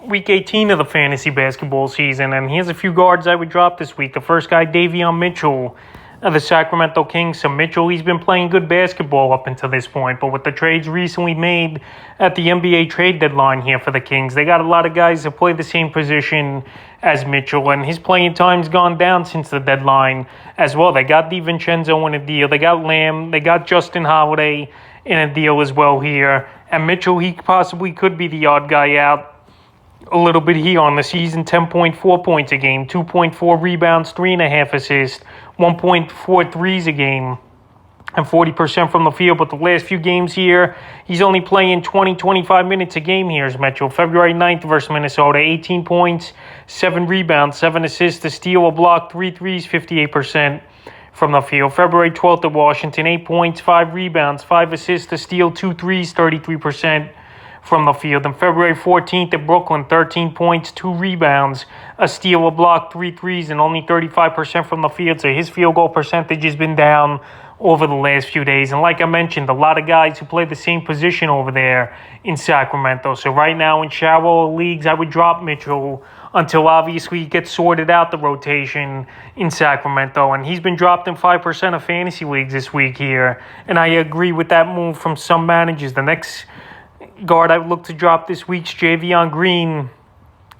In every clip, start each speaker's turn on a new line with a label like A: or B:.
A: week 18 of the fantasy basketball season, and here's a few guards I would drop this week. The first guy, Davion Mitchell of the Sacramento Kings. So Mitchell, he's been playing good basketball up until this point, but with the trades recently made at the NBA trade deadline here for the Kings, they got a lot of guys that play the same position as Mitchell, and his playing time's gone down since the deadline as well. They got DiVincenzo in a deal, they got Lamb, they got Justin Holiday in a deal as well here, and Mitchell, he possibly could be the odd guy out a little bit here on the season. 10.4 points a game, 2.4 rebounds, 3.5 assists, 1.4 threes a game, and 40% from the field. But the last few games here, he's only playing 25 minutes a game here as Mitchell. February 9th versus Minnesota, 18 points, 7 rebounds, 7 assists, a steal, a block, 3 threes, 58% from the field. February 12th at Washington, 8 points, 5 rebounds, 5 assists, a steal, 2 threes, 33% from the field. And February 14th at Brooklyn, 13 points, 2 rebounds, a steal, a block, 3 threes, and only 35% from the field. So his field goal percentage has been down over the last few days. And like I mentioned, a lot of guys who play the same position over there in Sacramento. So right now in shallow leagues, I would drop Mitchell until obviously he gets sorted out the rotation in Sacramento. And he's been dropped in 5% of fantasy leagues this week here. And I agree with that move from some managers. The next guard I've looked to drop this week's Javion Green.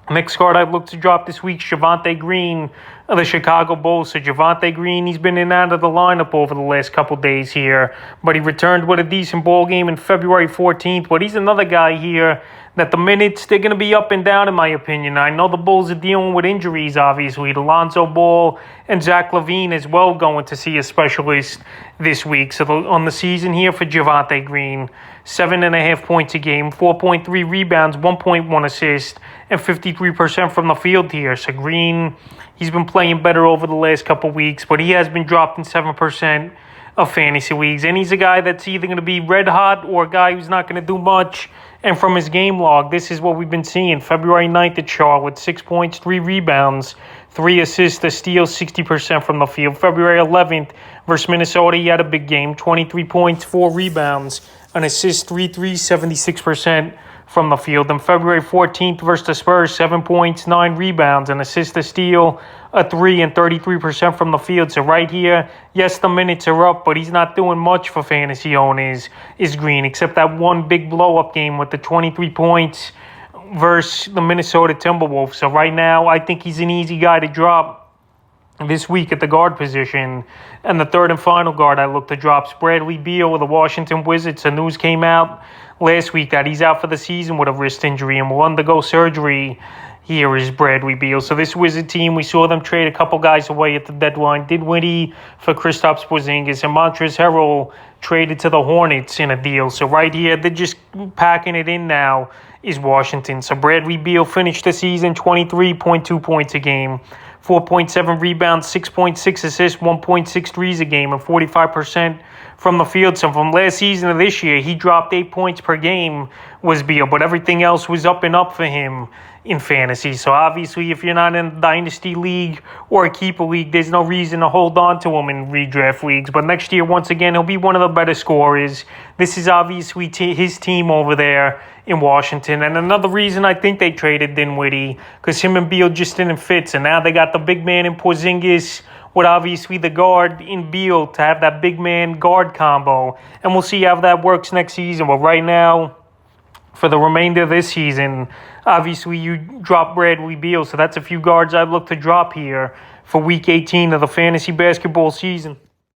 A: Next guard I've looked to drop this week's Javonte Green of the Chicago Bulls. So Javonte Green, he's been in and out of the lineup over the last couple days here, but he returned with a decent ball game in February 14th. But he's another guy here that the minutes, they're going to be up and down in my opinion. I know the Bulls are dealing with injuries, obviously. Alonzo Ball and Zach LaVine as well going to see a specialist this week. So on the season here for Javonte Green, 7.5 points a game, 4.3 rebounds, 1.1 assist, and 53% from the field here. So Green, he's been playing better over the last couple weeks, but he has been dropped in 7% of fantasy leagues. And he's a guy that's either going to be red hot or a guy who's not going to do much. And from his game log, this is what we've been seeing. February 9th at Charlotte, 6 points, 3 rebounds, 3 assists, a steal, 60% from the field. February 11th versus Minnesota, he had a big game, 23 points, 4 rebounds, an assist, 3 threes, 76% from the field. And February 14th versus the Spurs, 7 points, 9 rebounds, an assist, a steal, a 3, and 33% from the field. So right here, yes, the minutes are up, but he's not doing much for fantasy owners, is Green, except that one big blow-up game with the 23 points versus the Minnesota Timberwolves. So right now, I think he's an easy guy to drop this week at the guard position. And the third and final guard I look to drop is Bradley Beal of the Washington Wizards. The news came out last week that he's out for the season with a wrist injury and will undergo surgery. Here is Bradley Beal. So this Wizard team, we saw them trade a couple guys away at the deadline. Dinwiddie for Kristaps Porzingis, and Montrezl Harrell traded to the Hornets in a deal. So right here, they're just packing it in now is Washington. So Bradley Beal finished the season 23.2 points a game, 4.7 rebounds, 6.6 assists, 1.6 threes a game, and 45% from the field. So from last season to this year, he dropped 8 points per game was Beal, but everything else was up and up for him in fantasy. So obviously, if you're not in a dynasty league or a keeper league, there's no reason to hold on to him in redraft leagues. But next year, once again, he'll be one of the better scorers. This is obviously his team over there in Washington. And another reason I think they traded Dinwiddie, because him and Beal just didn't fit. So now they got the big man in Porzingis with obviously the guard in Beal to have that big man guard combo. And we'll see how that works next season. But right now, for the remainder of this season, obviously you drop Bradley Beal. So that's a few guards I'd look to drop here for Week 18 of the fantasy basketball season.